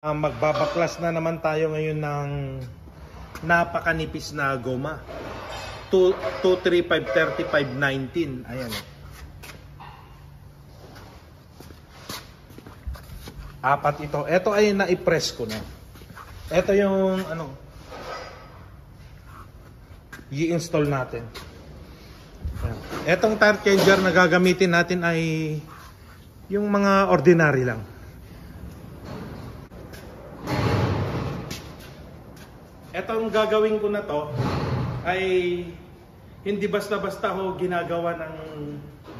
Magbabaklas na naman tayo ngayon ng napakanipis na goma. 235/35/19. Ayan. Apat ito. Ito ay na-press ko na. Ito yung i-install natin. Ayan. Etong tire changer na gagamitin natin ay yung mga ordinary lang. Etong gagawin ko na to ay hindi basta-basta ho ginagawa ng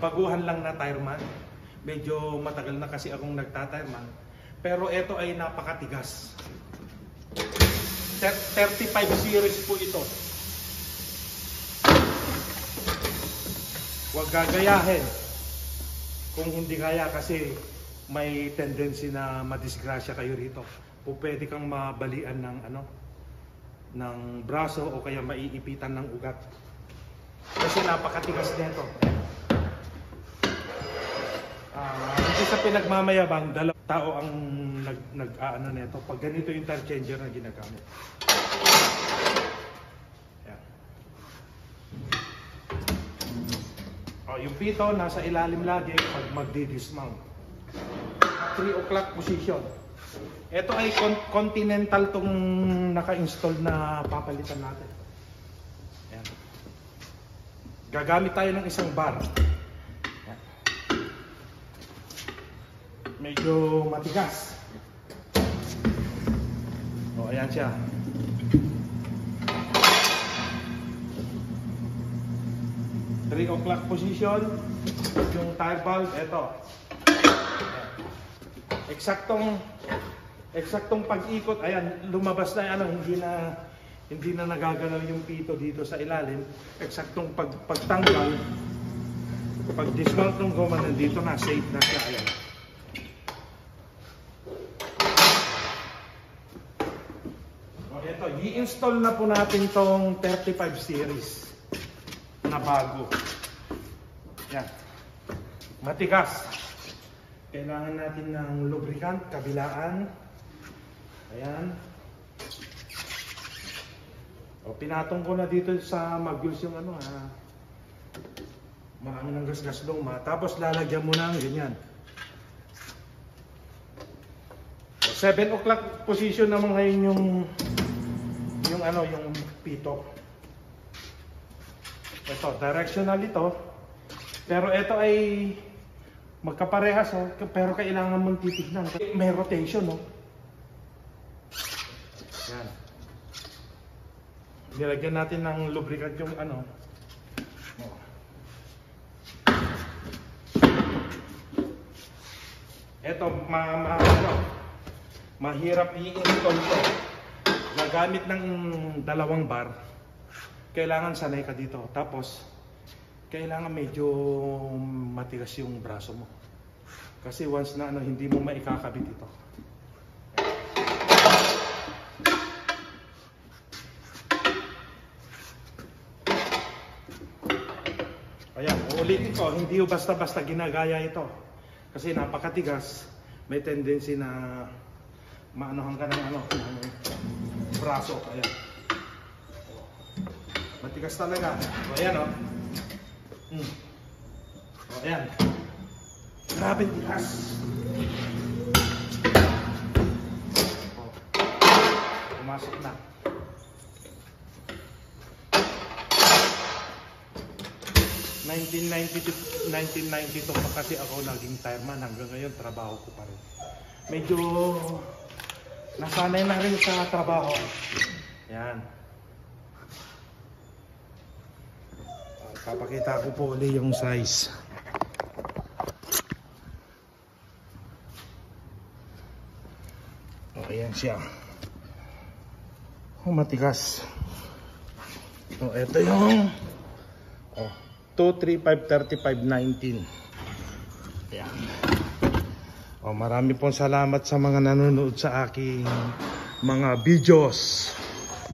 baguhan lang na tireman. Medyo matagal na kasi akong nagtatireman. Pero ito ay napakatigas. 35 series po ito. Huwag gagayahin. Kung hindi kaya kasi may tendency na madisgrasya kayo rito. O pwede kang mabalian ng braso o kaya maiipitan ng ugat. Kasi napakatigas nito. Hindi sa pinagmamayabang, dalawang tao ang nag-aano nito. Pag ganito yung tire changer na ginagamit. Ayan. Yung pito nasa ilalim lagi pag magdi-dismount. 3 o'clock position. Ito ay Continental tong naka-install na papalitan natin. Ayan. Gagamit tayo ng isang bar. Ayan. Medyo matigas. O, ayan siya. Three o'clock position. Yung tire valve, ito. Eksaktong pag-ikot, ayan, lumabas na hindi na nagagalaw yung pito dito sa ilalim. Eksaktong pagtanggal, pag-dismount ng goma, nandito na, safe na siya. Ayan. O, ito, i-install na po natin tong 35 series na bago. Yan. Matigas. Kailangan natin ng lubricant, kabilaan. Ayan. O, pinatong ko na dito sa magules yung marami ng gas-gas luma. Tapos lalagyan mo na ng ganyan. O, 7 o'clock position naman ngayon yung pito. Ito, directional ito. Pero ito ay magkaparehas, pero kailangan mong titignan. May rotation, no? Yan. Nilagyan natin ng lubricant yung Ito, mahirap i-install ito. Nagamit ng dalawang bar. Kailangan sanay ka dito. Tapos, kailangan medyo matigas yung braso mo. Kasi once na hindi mo maikakabit ito. Ayan, uulitin ko, hindi basta-basta ginagaya ito. Kasi napakatigas, may tendency na maanohan ka ng braso. Ayan. Matigas talaga. O, ayan, o. O, ayan. Grabe tigas. O. Pumasok na. 1992 pa kasi ako naging tireman. Hanggang ngayon, trabaho ko pa rin. Medyo nasanay na rin sa trabaho. Ayan. Papakita ko po ulit yung size. O, ayan siya. O, matigas. O, ito yung 235/35/19. Ayan. O, marami pong salamat sa mga nanonood sa aking mga videos.